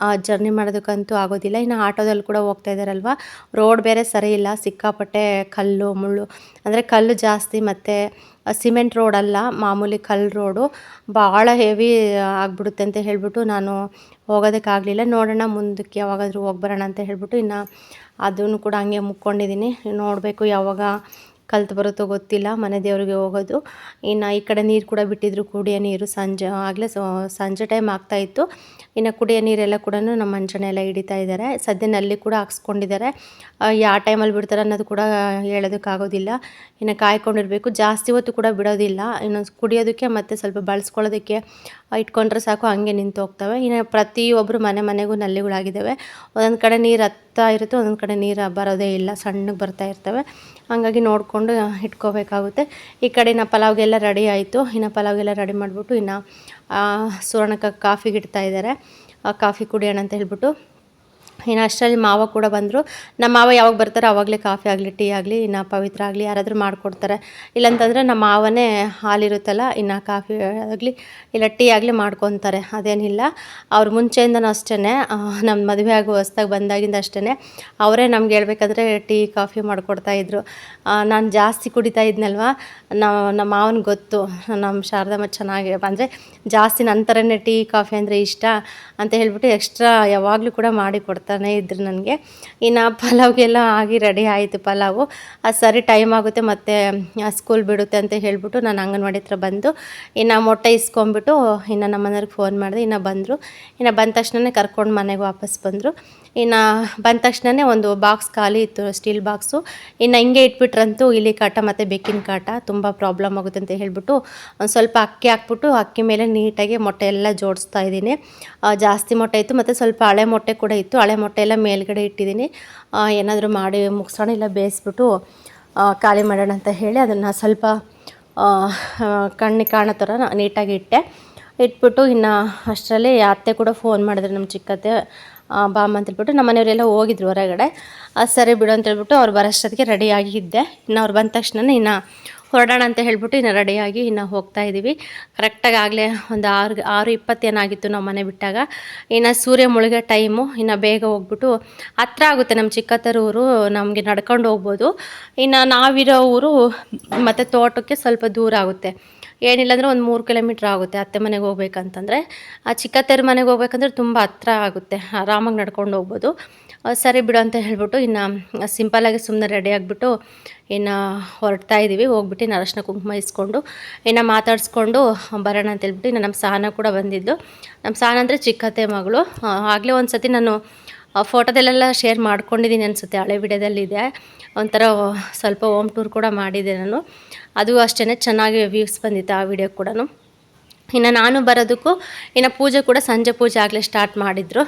ಜರ್ನಿ ಮಾಡೋದಕ್ಕಂತೂ ಆಗೋದಿಲ್ಲ. ಇನ್ನು ಆಟೋದಲ್ಲಿ ಕೂಡ ಹೋಗ್ತಾ ಇದ್ದಾರಲ್ವ, ರೋಡ್ ಬೇರೆ ಸರಿ ಇಲ್ಲ, ಸಿಕ್ಕಾಪಟ್ಟೆ ಕಲ್ಲು ಮುಳ್ಳು, ಅಂದರೆ ಕಲ್ಲು ಜಾಸ್ತಿ ಮತ್ತು ಸಿಮೆಂಟ್ ರೋಡಲ್ಲ, ಮಾಮೂಲಿ ಕಲ್ಲು ರೋಡು, ಭಾಳ ಹೆವಿ ಆಗಿಬಿಡುತ್ತೆ ಅಂತ ಹೇಳ್ಬಿಟ್ಟು ನಾನು ಹೋಗೋದಕ್ಕಾಗಲಿಲ್ಲ. ನೋಡೋಣ ಮುಂದಕ್ಕೆ ಯಾವಾಗಾದರೂ ಹೋಗಿ ಬರೋಣ ಅಂತ ಹೇಳ್ಬಿಟ್ಟು ಇನ್ನು ಅದನ್ನು ಕೂಡ ಹಂಗೆ ಮುಕ್ಕೊಂಡಿದ್ದೀನಿ. ನೋಡಬೇಕು ಯಾವಾಗ ಕಲ್ತು ಬರುತ್ತೋ ಗೊತ್ತಿಲ್ಲ ಮನೆ ದೇವರಿಗೆ ಹೋಗೋದು. ಇನ್ನು ಈ ಕಡೆ ನೀರು ಕೂಡ ಬಿಟ್ಟಿದ್ರು, ಕುಡಿಯೋ ನೀರು. ಸಂಜೆ ಟೈಮ್ ಆಗ್ತಾಯಿತ್ತು. ಇನ್ನು ಕುಡಿಯೋ ನೀರೆಲ್ಲ ಕೂಡ ನಮ್ಮ ಮಂಚನೆ ಎಲ್ಲ ಹಿಡಿತಾ ಇದ್ದಾರೆ. ಸದ್ಯ ನಲ್ಲಿ ಕೂಡ ಹಾಕ್ಸ್ಕೊಂಡಿದ್ದಾರೆ. ಯಾವ ಟೈಮಲ್ಲಿ ಬಿಡ್ತಾರೆ ಅನ್ನೋದು ಕೂಡ ಹೇಳೋದಕ್ಕಾಗೋದಿಲ್ಲ. ಇನ್ನು ಕಾಯ್ಕೊಂಡಿರಬೇಕು, ಜಾಸ್ತಿ ಹೊತ್ತು ಕೂಡ ಬಿಡೋದಿಲ್ಲ. ಇನ್ನು ಕುಡಿಯೋದಕ್ಕೆ ಮತ್ತು ಸ್ವಲ್ಪ ಬಳಸ್ಕೊಳ್ಳೋದಕ್ಕೆ ಇಟ್ಕೊಂಡ್ರೆ ಸಾಕು, ಹಂಗೆ ನಿಂತು ಹೋಗ್ತವೆ. ಇನ್ನು ಪ್ರತಿಯೊಬ್ಬರು ಮನೆಗೂ ನಲ್ಲಿಗಳಾಗಿದ್ದಾವೆ. ಒಂದೊಂದು ಕಡೆ ನೀರು ಹತ್ತಾ ಇರುತ್ತೆ, ಒಂದೊಂದು ಕಡೆ ನೀರು ಬರೋದೇ ಇಲ್ಲ, ಸಣ್ಣಗೆ ಬರ್ತಾ ಇರ್ತವೆ. ಹಾಗಾಗಿ ನೋಡಿಕೊಂಡು ಇಟ್ಕೋಬೇಕಾಗುತ್ತೆ. ಈ ಕಡೆ ಇನ್ನು ಪಲಾವ್ಗೆಲ್ಲ ರೆಡಿ ಆಯಿತು. ಇನ್ನು ಪಲಾವ್ಗೆಲ್ಲ ರೆಡಿ ಮಾಡಿಬಿಟ್ಟು ಇನ್ನು ಸುವರ್ಣಕ್ಕೆ ಕಾಫಿಗೆ ಇಡ್ತಾ ಇದ್ದಾರೆ. ಕಾಫಿ ಕುಡಿಯೋಣ ಅಂತ ಹೇಳ್ಬಿಟ್ಟು ಇನ್ನು ಅಷ್ಟರಲ್ಲಿ ಮಾವ ಕೂಡ ಬಂದರು. ನಮ್ಮ ಮಾವ ಯಾವಾಗ ಬರ್ತಾರೋ ಆವಾಗಲೇ ಕಾಫಿ ಆಗಲಿ ಟೀ ಆಗಲಿ ಇನ್ನು ಪವಿತ್ರ ಆಗಲಿ ಯಾರಾದರೂ ಮಾಡಿಕೊಡ್ತಾರೆ. ಇಲ್ಲಾಂತಂದರೆ ನಮ್ಮ ಮಾವನೇ ಹಾಲಿರುತ್ತಲ್ಲ ಇನ್ನು ಕಾಫಿ ಆಗಲಿ ಇಲ್ಲ ಟೀ ಆಗಲಿ ಮಾಡ್ಕೊತಾರೆ. ಅದೇನಿಲ್ಲ, ಅವ್ರು ಮುಂಚೆಯಿಂದನೂ ಅಷ್ಟೇ, ನಮ್ಮ ಮದುವೆ ಆಗೋ ಹೊಸ್ದಾಗಿ ಬಂದಾಗಿಂದ ಅಷ್ಟೇ ಅವರೇ ನಮ್ಗೆ ಹೇಳ್ಬೇಕಾದ್ರೆ ಟೀ ಕಾಫಿ ಮಾಡಿಕೊಡ್ತಾಯಿದ್ರು. ನಾನು ಜಾಸ್ತಿ ಕುಡಿತಾ ಇದ್ನಲ್ವ, ನಮ್ಮ ಮಾವನಿಗೆ ಗೊತ್ತು ನಮ್ಮ ಶಾರದಮ್ಮ ಚೆನ್ನಾಗಿ ಅಂದರೆ ಜಾಸ್ತಿ ನನ್ನ ಥರನೇ ಟೀ ಕಾಫಿ ಅಂದರೆ ಇಷ್ಟ ಅಂತ ಹೇಳ್ಬಿಟ್ಟು ಎಕ್ಸ್ಟ್ರಾ ಯಾವಾಗಲೂ ಕೂಡ ಮಾಡಿ ಕೊಡ್ತಾನೆ ಇದ್ರು ನನಗೆ. ಇನ್ನು ಪಲಾವ್ಗೆಲ್ಲ ಆಗಿ ರೆಡಿ ಆಯಿತು ಪಲಾವು. ಅದು ಸರಿ ಟೈಮ್ ಆಗುತ್ತೆ ಮತ್ತು ಸ್ಕೂಲ್ ಬಿಡುತ್ತೆ ಅಂತ ಹೇಳಿಬಿಟ್ಟು ನಾನು ಅಂಗನವಾಡಿ ಹತ್ರ ಬಂದು ಇನ್ನು ಮೊಟ್ಟೆ ಇಸ್ಕೊಂಬಿಟ್ಟು ಇನ್ನು ನಮ್ಮ ಮನೆಯವ್ರಿಗೆ ಫೋನ್ ಮಾಡಿದೆ. ಇನ್ನು ಬಂದರು. ಇನ್ನು ಬಂದ ತಕ್ಷಣವೇ ಕರ್ಕೊಂಡು ಮನೆಗೆ ವಾಪಸ್ ಬಂದರು. ಇನ್ನು ಬಂದ ತಕ್ಷಣವೇ ಒಂದು ಬಾಕ್ಸ್ ಖಾಲಿ ಇತ್ತು, ಸ್ಟೀಲ್ ಬಾಕ್ಸು. ಇನ್ನು ಹಿಂಗೆ ಇಟ್ಬಿಟ್ರಂತೂ ಇಲಿ ಕಾಟ ಮತ್ತು ಬೆಕ್ಕಿನ ಕಾಟ ತುಂಬ ಪ್ರಾಬ್ಲಮ್ ಆಗುತ್ತೆ ಅಂತ ಹೇಳಿಬಿಟ್ಟು ಒಂದು ಸ್ವಲ್ಪ ಅಕ್ಕಿ ಹಾಕ್ಬಿಟ್ಟು ಅಕ್ಕಿ ಮೇಲೆ ನೀಟಾಗಿ ಮೊಟ್ಟೆ ಎಲ್ಲ ಜೋಡಿಸ್ತಾ ಇದ್ದೀನಿ. ಜಾಸ್ತಿ ಮೊಟ್ಟೆ ಇತ್ತು ಮತ್ತು ಸ್ವಲ್ಪ ಹಳೆ ಮೊಟ್ಟೆ ಕೂಡ ಇತ್ತು. ಹಳೆ ಮೊಟ್ಟೆ ಎಲ್ಲ ಮೇಲ್ಗಡೆ ಇಟ್ಟಿದ್ದೀನಿ. ಏನಾದರೂ ಮಾಡಿ ಮುಗಿಸೋಣ ಇಲ್ಲ ಬೇಯಿಸ್ಬಿಟ್ಟು ಖಾಲಿ ಮಾಡೋಣ ಅಂತ ಹೇಳಿ ಅದನ್ನು ಸ್ವಲ್ಪ ಕಣ್ಣಿಗೆ ಕಾಣೋ ಥರ ನೀಟಾಗಿ ಇಟ್ಬಿಟ್ಟು ಇನ್ನು ಅಷ್ಟರಲ್ಲಿ ಅತ್ತೆ ಕೂಡ ಫೋನ್ ಮಾಡಿದ್ರು, ನಮ್ಮ ಚಿಕ್ಕತ್ತೆ ಬಾಮ್ಮ ಅಂತೇಳ್ಬಿಟ್ಟು. ನಮ್ಮ ಮನೆಯವರೆಲ್ಲ ಹೋಗಿದ್ರು ಹೊರಗಡೆ. ಸರಿ ಬಿಡು ಅಂತೇಳ್ಬಿಟ್ಟು ಅವ್ರು ಬರೋಷ್ಟೊತ್ತಿಗೆ ರೆಡಿಯಾಗಿದ್ದೆ. ಇನ್ನು ಅವ್ರು ಬಂದ ತಕ್ಷಣ ಇನ್ನು ಹೊರಡೋಣ ಅಂತ ಹೇಳ್ಬಿಟ್ಟು ಇನ್ನು ರೆಡಿಯಾಗಿ ಇನ್ನು ಹೋಗ್ತಾಯಿದ್ದೀವಿ. ಕರೆಕ್ಟಾಗಿ ಆಗಲೇ ಒಂದು 6:20 ಏನಾಗಿತ್ತು ನಾವು ಮನೆ ಬಿಟ್ಟಾಗ. ಇನ್ನು ಸೂರ್ಯ ಮುಳುಗೋ ಟೈಮು. ಇನ್ನು ಬೇಗ ಹೋಗ್ಬಿಟ್ಟು ಹತ್ರ ಆಗುತ್ತೆ ನಮ್ಮ ಚಿಕ್ಕತ್ತರ ಊರು, ನಮಗೆ ನಡ್ಕೊಂಡು ಹೋಗ್ಬೋದು. ಇನ್ನು ನಾವಿರೋ ಊರು ಮತ್ತು ತೋಟಕ್ಕೆ ಸ್ವಲ್ಪ ದೂರ ಆಗುತ್ತೆ, ಏನಿಲ್ಲ ಅಂದರೆ ಒಂದು 3 ಕಿಲೋಮೀಟ್ರ್ ಆಗುತ್ತೆ ಅತ್ತೆ ಮನೆಗೆ ಹೋಗ್ಬೇಕಂತಂದರೆ. ಆ ಚಿಕ್ಕತ್ತೆರ ಮನೆಗೆ ಹೋಗ್ಬೇಕಂದ್ರೆ ತುಂಬ ಹತ್ರ ಆಗುತ್ತೆ, ಆರಾಮಾಗಿ ನಡ್ಕೊಂಡು ಹೋಗ್ಬೋದು. ಸರಿ ಬಿಡು ಅಂತ ಹೇಳ್ಬಿಟ್ಟು ಇನ್ನು ಸಿಂಪಲ್ಲಾಗಿ ಸುಮ್ಮನೆ ರೆಡಿ ಆಗಿಬಿಟ್ಟು ಇನ್ನು ಹೊರಡ್ತಾ ಇದ್ದೀವಿ. ಹೋಗ್ಬಿಟ್ಟು ಇನ್ನು ಅರಶಿನ ಕುಂಕುಮ ಇಸ್ಕೊಂಡು ಇನ್ನು ಮಾತಾಡಿಸ್ಕೊಂಡು ಬರೋಣ ಅಂತ ಹೇಳ್ಬಿಟ್ಟು ಇನ್ನು ನಮ್ಮ ಸಹನ ಕೂಡ ಬಂದಿದ್ದು. ನಮ್ಮ ಸಹನ ಅಂದರೆ ಚಿಕ್ಕತ್ತೆ ಮಗಳು. ಆಗಲೇ ಒಂದು ಸತಿ ನಾನು ಫೋಟೋದಲ್ಲೆಲ್ಲ ಶೇರ್ ಮಾಡ್ಕೊಂಡಿದ್ದೀನಿ ಅನಿಸುತ್ತೆ, ಹಳೆ ವಿಡಿಯೋದಲ್ಲಿದೆ. ಒಂಥರ ಸ್ವಲ್ಪ ಹೋಮ್ ಟೂರ್ ಕೂಡ ಮಾಡಿದ್ದೆ ನಾನು, ಅದು ಅಷ್ಟೇ ಚೆನ್ನಾಗಿ ವ್ಯೂಸ್ ಬಂದಿತ್ತು ಆ ವಿಡಿಯೋ ಕೂಡ. ಇನ್ನು ನಾನು ಬರೋದಕ್ಕೂ ಇನ್ನು ಪೂಜೆ ಕೂಡ ಸಂಜೆ ಪೂಜೆ ಆಗಲೇ ಸ್ಟಾರ್ಟ್ ಮಾಡಿದರು.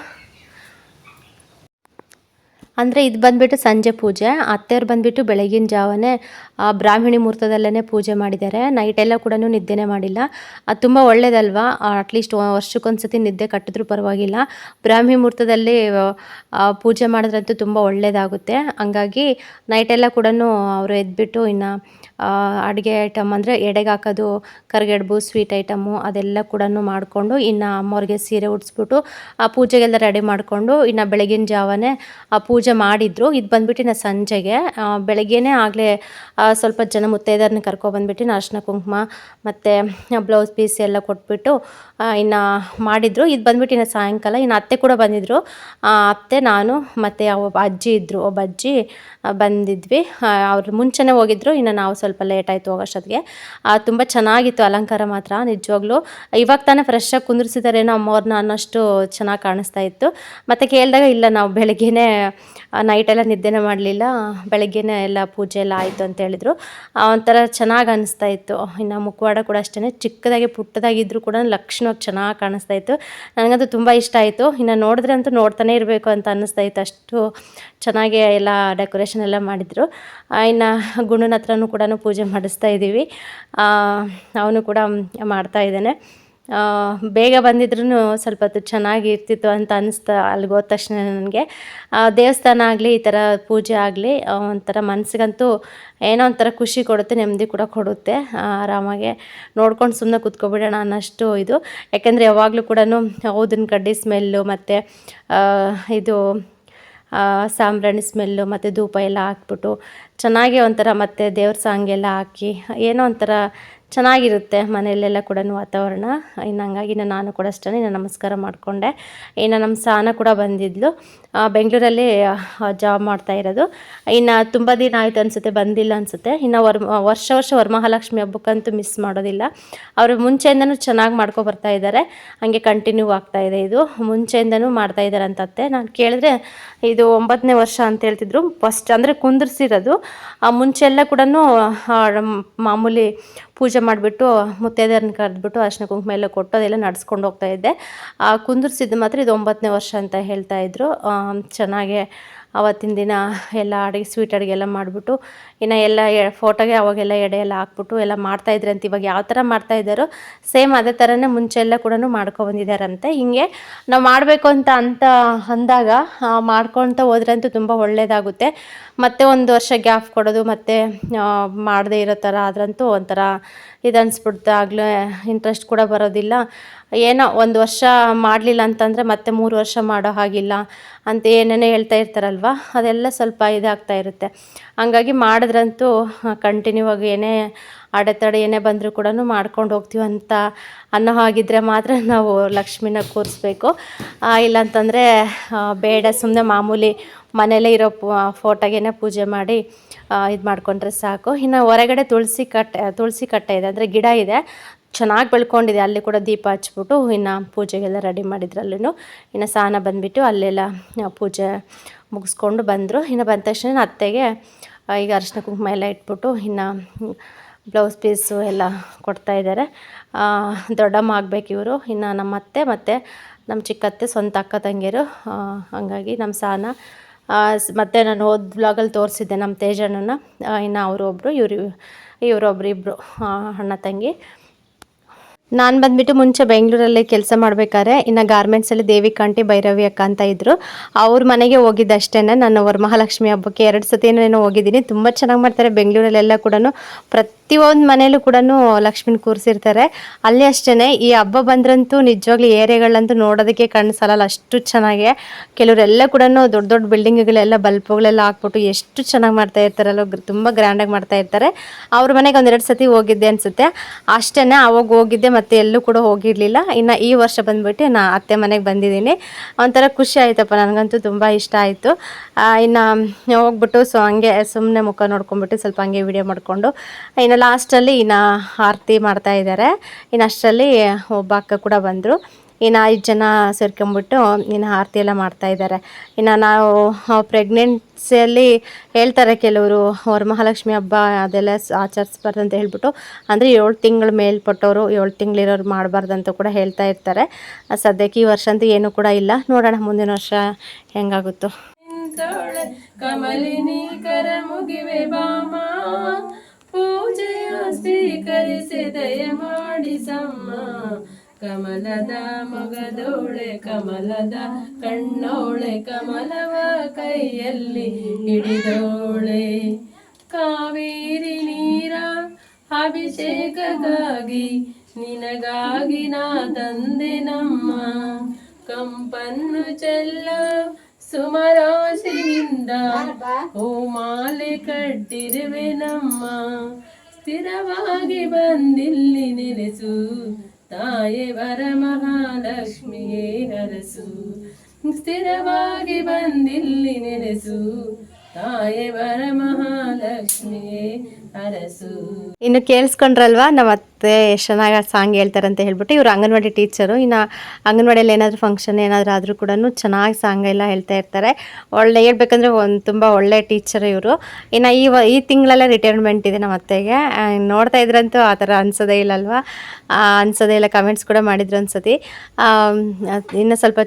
ಅಂದರೆ ಇದು ಬಂದುಬಿಟ್ಟು ಸಂಜೆ ಪೂಜೆ, ಅತ್ತೆಯವ್ರು ಬಂದುಬಿಟ್ಟು ಬೆಳಗಿನ ಜಾವನೇ ಬ್ರಾಹ್ಮಣಿ ಮುಹೂರ್ತದಲ್ಲೇ ಪೂಜೆ ಮಾಡಿದ್ದಾರೆ. ನೈಟೆಲ್ಲ ಕೂಡ ನಿದ್ದೆನೇ ಮಾಡಿಲ್ಲ. ಅದು ತುಂಬ ಒಳ್ಳೇದಲ್ವಾ, ಅಟ್ಲೀಸ್ಟ್ ವರ್ಷಕ್ಕೊಂದು ಸತಿ ನಿದ್ದೆ ಕಟ್ಟಿದ್ರೂ ಪರವಾಗಿಲ್ಲ. ಬ್ರಾಹ್ಮಿ ಮುಹೂರ್ತದಲ್ಲಿ ಪೂಜೆ ಮಾಡಿದ್ರಂತೂ ತುಂಬ ಒಳ್ಳೆಯದಾಗುತ್ತೆ. ಹಂಗಾಗಿ ನೈಟೆಲ್ಲ ಕೂಡ ಅವರು ಎದ್ಬಿಟ್ಟು ಇನ್ನು ಅಡುಗೆ ಐಟಮ್ ಅಂದರೆ ಎಡೆಗೆ ಹಾಕೋದು ಕರಿಗಡುಬು ಸ್ವೀಟ್ ಐಟಮು ಅದೆಲ್ಲ ಕೂಡ ಮಾಡಿಕೊಂಡು ಇನ್ನು ಅಮ್ಮವ್ರಿಗೆ ಸೀರೆ ಉಡಿಸ್ಬಿಟ್ಟು ಆ ಪೂಜೆಗೆಲ್ಲ ರೆಡಿ ಮಾಡಿಕೊಂಡು ಇನ್ನು ಬೆಳಗಿನ ಜಾವನೇ ಆ ಪೂಜೆ ಮಾಡಿದ್ರು. ಇದು ಬಂದ್ಬಿಟ್ಟು ಇನ್ನು ಸಂಜೆಗೆ. ಬೆಳಗ್ಗೆನೇ ಆಗಲೇ ಸ್ವಲ್ಪ ಜನ ಮುತ್ತೈದರನ್ನ ಕರ್ಕೊಬಂದ್ಬಿಟ್ಟು ಅರಿಶಿನ ಕುಂಕುಮ ಮತ್ತು ಬ್ಲೌಸ್ ಪೀಸ್ ಎಲ್ಲ ಕೊಟ್ಬಿಟ್ಟು ಇನ್ನು ಮಾಡಿದರು. ಇದು ಬಂದ್ಬಿಟ್ಟು ಇನ್ನು ಸಾಯಂಕಾಲ ಇನ್ನು ಅತ್ತೆ ಕೂಡ ಬಂದಿದ್ದರು. ಅತ್ತೆ, ನಾನು ಮತ್ತು ಒಬ್ಬ ಅಜ್ಜಿ ಇದ್ದರು, ಒಬ್ಬ ಅಜ್ಜಿ ಬಂದಿದ್ವಿ. ಅವ್ರು ಮುಂಚೆನೇ ಹೋಗಿದ್ರು, ಇನ್ನು ನಾವು ಸ್ವಲ್ಪ ಲೇಟ್ ಆಯಿತು ಹೋಗೋಷ್ಟೊತ್ತಿಗೆ. ತುಂಬ ಚೆನ್ನಾಗಿತ್ತು ಅಲಂಕಾರ ಮಾತ್ರ ನಿಜವಾಗ್ಲೂ. ಇವಾಗ ತಾನೇ ಫ್ರೆಶ್ಶಾಗಿ ಕುಂದಿರ್ಸಿದಾರೇನೋ ಅಮ್ಮವ್ರನ್ನ ಅನ್ನೋಷ್ಟು ಚೆನ್ನಾಗಿ ಕಾಣಿಸ್ತಾ ಇತ್ತು. ಮತ್ತು ಕೇಳಿದಾಗ ಇಲ್ಲ ನಾವು ಬೆಳಗ್ಗೆನೇ ನೈಟೆಲ್ಲ ನಿದ್ದೆನೇ ಮಾಡಲಿಲ್ಲ, ಬೆಳಗ್ಗೆನೇ ಎಲ್ಲ ಪೂಜೆ ಎಲ್ಲ ಆಯಿತು ಅಂತ ಹೇಳಿದರು. ಒಂಥರ ಚೆನ್ನಾಗಿ ಅನ್ನಿಸ್ತಾ ಇತ್ತು. ಇನ್ನು ಮುಖವಾಡ ಕೂಡ ಅಷ್ಟೇ ಚಿಕ್ಕದಾಗಿ ಪುಟ್ಟದಾಗಿದ್ದರೂ ಕೂಡ ಲಕ್ಷಣವಾಗಿ ಚೆನ್ನಾಗಿ ಕಾಣಿಸ್ತಾ ಇತ್ತು. ನನಗಂತೂ ತುಂಬ ಇಷ್ಟ ಆಯಿತು. ಇನ್ನು ನೋಡಿದ್ರೆ ಅಂತೂ ನೋಡ್ತಾನೆ ಇರಬೇಕು ಅಂತ ಅನ್ನಿಸ್ತಾ ಇತ್ತು, ಅಷ್ಟು ಚೆನ್ನಾಗಿ ಎಲ್ಲ ಡೆಕೋರೇಷನ್ ಎಲ್ಲ ಮಾಡಿದರು. ಇನ್ನು ಗುಂಡನ ಹತ್ರನೂ ಕೂಡ ಪೂಜೆ ಮಾಡಿಸ್ತಾ ಇದ್ದೀವಿ. ಅವನು ಕೂಡ ಮಾಡ್ತಾ ಇದ್ದಾನೆ. ಬೇಗ ಬಂದಿದ್ರೂ ಸ್ವಲ್ಪ ಹೊತ್ತು ಚೆನ್ನಾಗಿ ಇರ್ತಿತ್ತು ಅಂತ ಅನ್ನಿಸ್ತಾ ಅಲ್ಲಿಗೆ ಹೋದ ತಕ್ಷಣ ನನಗೆ. ದೇವಸ್ಥಾನ ಆಗಲಿ ಈ ಥರ ಪೂಜೆ ಆಗಲಿ ಒಂಥರ ಮನಸ್ಸಿಗಂತೂ ಏನೋ ಒಂಥರ ಖುಷಿ ಕೊಡುತ್ತೆ, ನೆಮ್ಮದಿ ಕೂಡ ಕೊಡುತ್ತೆ. ಆರಾಮಾಗೆ ನೋಡ್ಕೊಂಡು ಸುಮ್ಮನೆ ಕೂತ್ಕೊಬಿಡೋಣ ಅನ್ನೋಷ್ಟು ಇದು. ಯಾಕೆಂದರೆ ಯಾವಾಗಲೂ ಕೂಡ ಊದಿನ ಕಡ್ಡಿ ಸ್ಮೆಲ್ಲು ಮತ್ತು ಇದು ಸಾಂಬ್ರಾಣಿ ಸ್ಮೆಲ್ಲು ಮತ್ತು ಧೂಪ ಎಲ್ಲ ಹಾಕ್ಬಿಟ್ಟು ಚೆನ್ನಾಗಿ ಒಂಥರ ಮತ್ತು ದೇವ್ರ ಸಾಂಗೆಲ್ಲ ಹಾಕಿ ಏನೋ ಒಂಥರ ಚೆನ್ನಾಗಿರುತ್ತೆ ಮನೆಯಲ್ಲೆಲ್ಲ ಕೂಡ ವಾತಾವರಣ. ಇನ್ನು ಹಂಗಾಗಿ ನಾನು ಕೂಡ ಅಷ್ಟೇ ಇನ್ನು ನಮಸ್ಕಾರ ಮಾಡಿಕೊಂಡೆ. ಇನ್ನು ನಮ್ಮ ಸಹನ ಕೂಡ ಬಂದಿದ್ಲು, ಬೆಂಗಳೂರಲ್ಲಿ ಜಾಬ್ ಮಾಡ್ತಾ ಇರೋದು. ಇನ್ನು ತುಂಬ ದಿನ ಆಯಿತು ಅನಿಸುತ್ತೆ ಬಂದಿಲ್ಲ ಅನಿಸುತ್ತೆ. ಇನ್ನು ವರ್ಷ ವರಮಹಾಲಕ್ಷ್ಮಿ ಹಬ್ಬಕ್ಕಂತೂ ಮಿಸ್ ಮಾಡೋದಿಲ್ಲ. ಅವರು ಮುಂಚೆಯಿಂದನೂ ಚೆನ್ನಾಗಿ ಬರ್ತಾ ಇದ್ದಾರೆ, ಹಾಗೆ ಕಂಟಿನ್ಯೂ ಆಗ್ತಾ ಇದೆ. ಇದು ಮುಂಚೆಯಿಂದನೂ ಮಾಡ್ತಾ ಇದ್ದಾರೆ ಅಂತತ್ತೆ. ನಾನು ಕೇಳಿದ್ರೆ ಇದು 9ನೇ ವರ್ಷ ಅಂತ ಹೇಳ್ತಿದ್ರು. ಫಸ್ಟ್ ಅಂದರೆ ಕುಂದಿರ್ಸಿರೋದು, ಮುಂಚೆ ಎಲ್ಲ ಕೂಡ ಮಾಮೂಲಿ ಪೂಜೆ ಮಾಡಿಬಿಟ್ಟು ಮುತ್ತೈದೆಯರನ್ನ ಕರೆದ್ಬಿಟ್ಟು ಅರಿಶಿನ ಕುಂಕುಮ ಎಲ್ಲ ಕೊಟ್ಟು ಅದೆಲ್ಲ ನಡ್ಸ್ಕೊಂಡು ಹೋಗ್ತಾಯಿದ್ದೆ. ಕುಂದಿರ್ಸಿದ್ದು ಮಾತ್ರ ಇದು 9ನೇ ವರ್ಷ ಅಂತ ಹೇಳ್ತಾಯಿದ್ರು. ಚೆನ್ನಾಗೆ ಅವತ್ತಿನ ದಿನ ಎಲ್ಲ ಸ್ವೀಟ್ ಅಡುಗೆ ಎಲ್ಲ ಮಾಡಿಬಿಟ್ಟು ಇನ್ನು ಎಲ್ಲ ಫೋಟೋಗೆ ಅವಾಗೆಲ್ಲ ಎಡೆ ಎಲ್ಲ ಹಾಕ್ಬಿಟ್ಟು ಎಲ್ಲ ಮಾಡ್ತಾಯಿದ್ರು ಅಂತ. ಇವಾಗ ಯಾವ ಥರ ಮಾಡ್ತಾಯಿದ್ದಾರೋ ಸೇಮ್ ಅದೇ ಥರನೇ ಮುಂಚೆ ಎಲ್ಲ ಕೂಡ ಮಾಡ್ಕೊಬಂದಿದ್ದಾರಂತೆ. ಹಿಂಗೆ ನಾವು ಮಾಡಬೇಕು ಅಂತ ಅಂದಾಗ ಮಾಡ್ಕೊತ ಹೋದ್ರಂತೂ ತುಂಬ ಒಳ್ಳೆಯದಾಗುತ್ತೆ. ಮತ್ತೆ ಒಂದು ವರ್ಷ ಗ್ಯಾಪ್ ಕೊಡೋದು ಮತ್ತೆ ಮಾಡದೇ ಇರೋ ಥರ ಆದ್ರಂತೂ ಒಂಥರ ಇದು ಅನಿಸ್ಬಿಡುತ್ತೆ. ಆಗಲೇ ಇಂಟ್ರೆಸ್ಟ್ ಕೂಡ ಬರೋದಿಲ್ಲ. ಏನೋ ಒಂದು ವರ್ಷ ಮಾಡಲಿಲ್ಲ ಅಂತಂದರೆ ಮತ್ತೆ 3 ವರ್ಷ ಮಾಡೋ ಹಾಗಿಲ್ಲ ಅಂತ ಏನೇನೋ ಹೇಳ್ತಾ ಇರ್ತಾರಲ್ವ, ಅದೆಲ್ಲ ಸ್ವಲ್ಪ ಇದಾಗ್ತಾ ಇರುತ್ತೆ. ಹಂಗಾಗಿ ಮಾಡಿದ್ರಂತೂ ಕಂಟಿನ್ಯೂ ಆಗಿ ಏನೇ ಅಡೆತಡೆ ಏನೇ ಬಂದರೂ ಕೂಡ ಮಾಡ್ಕೊಂಡು ಹೋಗ್ತೀವಿ ಅಂತ ಅನ್ನೋ ಹಾಗಿದ್ರೆ ಮಾತ್ರ ನಾವು ಲಕ್ಷ್ಮಿನ ಕೂರಿಸ್ಬೇಕು. ಇಲ್ಲಾಂತಂದರೆ ಬೇಡ, ಸುಮ್ಮನೆ ಮಾಮೂಲಿ ಮನೇಲೇ ಇರೋ ಫೋಟೋಗೇ ಪೂಜೆ ಮಾಡಿ ಇದು ಮಾಡಿಕೊಂಡ್ರೆ ಸಾಕು. ಇನ್ನು ಹೊರಗಡೆ ತುಳಸಿ ಕಟ್ಟೆ ಇದೆ, ಅಂದರೆ ಗಿಡ ಇದೆ, ಚೆನ್ನಾಗಿ ಬೆಳ್ಕೊಂಡಿದೆ. ಅಲ್ಲಿ ಕೂಡ ದೀಪ ಹಚ್ಬಿಟ್ಟು ಇನ್ನು ಪೂಜೆಗೆಲ್ಲ ರೆಡಿ ಮಾಡಿದ್ರಲ್ಲೂ. ಇನ್ನು ಸ್ನಾನ ಬಂದುಬಿಟ್ಟು ಅಲ್ಲೆಲ್ಲ ಪೂಜೆ ಮುಗಿಸ್ಕೊಂಡು ಬಂದರು. ಇನ್ನು ಬಂದ ತಕ್ಷಣ ಅತ್ತೆಗೆ ಈಗ ಅರಿಶಿನ ಕುಂಕುಮ ಎಲ್ಲ ಇಟ್ಬಿಟ್ಟು ಇನ್ನು ಬ್ಲೌಸ್ ಪೀಸು ಎಲ್ಲ ಕೊಡ್ತಾಯಿದ್ದಾರೆ. ದೊಡ್ಡಮ್ಮ ಆಗಬೇಕು ಇವರು. ಇನ್ನು ನಮ್ಮ ಅತ್ತೆ ಮತ್ತು ನಮ್ಮ ಚಿಕ್ಕತ್ತೆ ಸ್ವಂತ ಅಕ್ಕ ತಂಗಿಯರು. ಹಾಗಾಗಿ ನಮ್ಮ ಸ್ನಾನ ಮತ್ತು ನಾನು ಹೋದ ಬ್ಲಾಗಲ್ಲಿ ತೋರಿಸಿದ್ದೆ ನಮ್ಮ ತೇಜಣ್ಣನ. ಇನ್ನು ಅವರೊಬ್ಬರು ಇವರೊಬ್ಬರು ಇಬ್ಬರು ಅಣ್ಣ ತಂಗಿ. ನಾನು ಬಂದುಬಿಟ್ಟು ಮುಂಚೆ ಬೆಂಗಳೂರಲ್ಲಿ ಕೆಲಸ ಮಾಡಬೇಕಾದ್ರೆ ಇನ್ನು ಗಾರ್ಮೆಂಟ್ಸಲ್ಲಿ ದೇವಿಕಾಂಟಿ ಭೈರವಿ ಅಕ್ಕ ಅಂತ ಇದ್ದರು. ಅವ್ರ ಮನೆಗೆ ಹೋಗಿದ್ದಷ್ಟೇ. ನಾನು ವರಮಹಾಲಕ್ಷ್ಮಿ ಹಬ್ಬಕ್ಕೆ 2 ಸತಿನೂ ಹೋಗಿದ್ದೀನಿ. ತುಂಬ ಚೆನ್ನಾಗಿ ಮಾಡ್ತಾರೆ ಬೆಂಗಳೂರಲ್ಲೆಲ್ಲ ಕೂಡ. ಪ್ರತಿಯೊಂದು ಮನೇಲೂ ಕೂಡ ಲಕ್ಷ್ಮಿನ ಕೂರಿಸಿರ್ತಾರೆ. ಅಲ್ಲಿ ಅಷ್ಟೇ ಈ ಹಬ್ಬ ಬಂದ್ರಂತೂ ನಿಜವಾಗ್ಲೂ ಏರಿಯಾಗಳಂತೂ ನೋಡೋದಕ್ಕೆ ಕಣ್ಣು ಸಾಲಲ್ಲ, ಅಷ್ಟು ಚೆನ್ನಾಗೆ. ಕೆಲವರೆಲ್ಲ ಕೂಡ ದೊಡ್ಡ ದೊಡ್ಡ ಬಿಲ್ಡಿಂಗ್ಗಳೆಲ್ಲ ಬಲ್ಪ್ಗಳೆಲ್ಲ ಹಾಕ್ಬಿಟ್ಟು ಎಷ್ಟು ಚೆನ್ನಾಗಿ ಮಾಡ್ತಾ ಇರ್ತಾರಲ್ಲ, ತುಂಬ ಗ್ರ್ಯಾಂಡಾಗಿ ಮಾಡ್ತಾ ಇರ್ತಾರೆ. ಅವ್ರ ಮನೆಗೆ 1-2 ಸತಿ ಹೋಗಿದ್ದೆ ಅನಿಸುತ್ತೆ ಅಷ್ಟೇ. ಅವಾಗ ಹೋಗಿದ್ದೆ, ಮತ್ತೆ ಎಲ್ಲೂ ಕೂಡ ಹೋಗಿರಲಿಲ್ಲ. ಇನ್ನು ಈ ವರ್ಷ ಬಂದುಬಿಟ್ಟು ನಾನು ಅತ್ತೆ ಮನೆಗೆ ಬಂದಿದ್ದೀನಿ. ಒಂಥರ ಖುಷಿ ಆಯಿತಪ್ಪ, ನನಗಂತೂ ತುಂಬ ಇಷ್ಟ ಆಯಿತು. ಇನ್ನು ಹೋಗ್ಬಿಟ್ಟು ಹಂಗೆ ಸುಮ್ಮನೆ ಮುಖ ನೋಡ್ಕೊಂಡ್ಬಿಟ್ಟು ಸ್ವಲ್ಪ ಹಂಗೆ ವಿಡಿಯೋ ಮಾಡಿಕೊಂಡು ಇನ್ನು ಲಾಸ್ಟಲ್ಲಿ ಇನ್ನು ಆರತಿ ಮಾಡ್ತಾಯಿದ್ದಾರೆ. ಇನ್ನು ಅಷ್ಟರಲ್ಲಿ ಒಬ್ಬ ಅಕ್ಕ ಕೂಡ ಬಂದರು. ಇನ್ನು 5 ಜನ ಸೇರ್ಕೊಂಬಿಟ್ಟು ಇನ್ನು ಆರತಿ ಎಲ್ಲ ಮಾಡ್ತಾಯಿದ್ದಾರೆ. ಇನ್ನು ನಾವು ಪ್ರೆಗ್ನೆನ್ಸಿಯಲ್ಲಿ ಹೇಳ್ತಾರೆ ಕೆಲವರು ವರಮಹಾಲಕ್ಷ್ಮಿ ಹಬ್ಬ ಅದೆಲ್ಲ ಆಚರಿಸ್ಬಾರ್ದು ಅಂತ ಹೇಳ್ಬಿಟ್ಟು, ಅಂದರೆ 7 ತಿಂಗಳು ಮೇಲ್ಪಟ್ಟವರು 7 ತಿಂಗಳಿರೋರು ಮಾಡಬಾರ್ದು ಅಂತ ಕೂಡ ಹೇಳ್ತಾ ಇರ್ತಾರೆ. ಸದ್ಯಕ್ಕೆ ಈ ವರ್ಷ ಅಂತೂ ಏನೂ ಕೂಡ ಇಲ್ಲ, ನೋಡೋಣ ಮುಂದಿನ ವರ್ಷ ಹೆಂಗಾಗುತ್ತೋ. ಕಮಲಿನಿ ಕರ ಮುಗಿವೆ ಬಾಮ, ಪೂಜೆಯ ಸ್ವೀಕರಿಸಿ ದಯ ಮಾಡಿಸಮ್ಮ. ಕಮಲದ ಮಗದೋಳೆ ಕಮಲದ ಕಣ್ಣೋಳೆ, ಕಮಲವ ಕೈಯಲ್ಲಿ ಹಿಡಿದೋಳೆ. ಕಾವೇರಿ ನೀರ ಅಭಿಷೇಕಕ್ಕಾಗಿ ನಿನಗಾಗಿ ನಾ ತಂದೆ ನಮ್ಮ. ಕಂಪನ್ನು ಚೆಲ್ಲ ಸುಮರಾಶಿಯಿಂದ ಹೂಮಾಲೆ ಕಟ್ಟಿರುವೆ ನಮ್ಮ. ಸ್ಥಿರವಾಗಿ ಬಂದಿಲ್ಲಿ ನೆಲೆಸು ತಾಯೇ ವರಮಹಾಲಕ್ಷ್ಮಿಯೇ ಹರಸು. ಸ್ಥಿರವಾಗಿ ಬಂದಿಲ್ಲಿ ನೆಲೆಸು ತಾಯೇ ವರಮಹಾಲಕ್ಷ್ಮಿಯೇ ಹರಸು. ಇನ್ನು ಕೇಳಿಸ್ಕೊಂಡ್ರಲ್ವಾ ನಮ್ಮ ಅತ್ತೆ ಎಷ್ಟು ಚೆನ್ನಾಗಿ ಸಾಂಗ್ ಹೇಳ್ತಾರಂತ ಹೇಳ್ಬಿಟ್ಟು. ಇವರು ಅಂಗನವಾಡಿ ಟೀಚರು. ಇನ್ನು ಅಂಗನವಾಡಿಯಲ್ಲಿ ಏನಾದರೂ ಫಂಕ್ಷನ್ ಏನಾದರೂ ಆದರೂ ಕೂಡ ಚೆನ್ನಾಗಿ ಸಾಂಗ್ ಎಲ್ಲ ಹೇಳ್ತಾ ಇರ್ತಾರೆ. ಒಳ್ಳೆ ಹೇಳ್ಬೇಕಂದ್ರೆ ತುಂಬ ಒಳ್ಳೆ ಟೀಚರ್ ಇವರು. ಇನ್ನು ಈ ತಿಂಗಳೆಲ್ಲ ರಿಟೈರ್ಮೆಂಟ್ ಇದೆ ನಮ್ಮ ಅತ್ತೆಗೆ. ನೋಡ್ತಾ ಇದ್ರಂತೂ ಆ ಥರ ಅನ್ಸೋದೇ ಇಲ್ಲಲ್ವಾ, ಅನ್ಸೋದೇ ಇಲ್ಲ. ಕಮೆಂಟ್ಸ್ ಕೂಡ ಮಾಡಿದ್ರು ಅನ್ಸತಿ. ಇನ್ನು ಸ್ವಲ್ಪ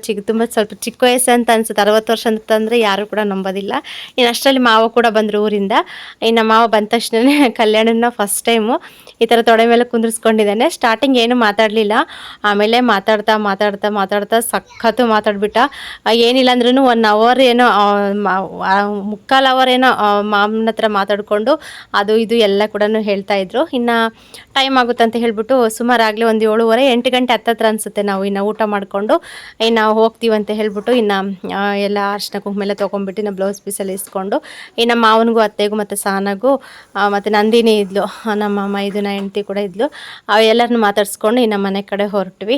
ಸ್ವಲ್ಪ ಚಿಕ್ಕ ವಯಸ್ಸು ಅಂತ ಅನ್ಸುತ್ತೆ. 60 ವರ್ಷ ಅಂತಂದರೆ ಯಾರು ಕೂಡ ನಂಬೋದಿಲ್ಲ. ಇನ್ನು ಅಷ್ಟರಲ್ಲಿ ಮಾವ ಕೂಡ ಬಂದರು ಊರಿಂದ. ಇನ್ನು ಮಾವ ಬಂದ ತಕ್ಷಣ ಕಲ್ಯಾಣನ ಫಸ್ಟ್ ಟೈಮು ಈ ಥರ ತೊಡೆ ಮೇಲೆ ಕುಂದಿರಿಸ್ಕೊಂಡಿದ್ದಾನೆ. ಸ್ಟಾರ್ಟಿಂಗ್ ಏನು ಮಾತಾಡಲಿಲ್ಲ, ಆಮೇಲೆ ಮಾತಾಡ್ತಾ ಸಖತ್ತು ಮಾತಾಡ್ಬಿಟ್ಟ. ಏನಿಲ್ಲ ಅಂದ್ರೂ 1 ಅವರ್ ಏನೋ 3/4 ಅವರ್ ಏನೋ ಮಾಮನ ಹತ್ರ ಮಾತಾಡಿಕೊಂಡು ಅದು ಇದು ಎಲ್ಲ ಕೂಡ ಹೇಳ್ತಾಯಿದ್ರು. ಇನ್ನು ಟೈಮ್ ಆಗುತ್ತೆ ಅಂತ ಹೇಳ್ಬಿಟ್ಟು ಸುಮಾರಾಗಲಿ ಒಂದು 7:30 8 ಗಂಟೆ ಹತ್ತತ್ರ ಅನಿಸುತ್ತೆ ನಾವು ಇನ್ನು ಊಟ ಮಾಡಿಕೊಂಡು ಇನ್ನು ಹೋಗ್ತೀವಿ ಅಂತ ಹೇಳ್ಬಿಟ್ಟು ಇನ್ನು ಎಲ್ಲ ಅರಿಶಿನ ಕುಂಕುಮ ಎಲ್ಲ ತೊಗೊಂಡ್ಬಿಟ್ಟು ಇನ್ನು ಬ್ಲೌಸ್ ಪೀಸಲ್ಲಿ ಇಸ್ಕೊಂಡು ಇನ್ನು ಮಾವನಿಗೂ ಅತ್ತೆಗೂ ಮತ್ತು ಸಾನಾಗೂ ಮತ್ತು ನಂದಿನಿ ಇದ್ಲು, ನಮ್ಮ ಮೈದುನ ಹೆಂಡ್ತಿ ಕೂಡ ಇದ್ಲು, ಎಲ್ಲರನ್ನೂ ಮಾತಾಡಿಸ್ಕೊಂಡು ಇನ್ನು ಮನೆ ಕಡೆ ಹೊರಟ್ವಿ.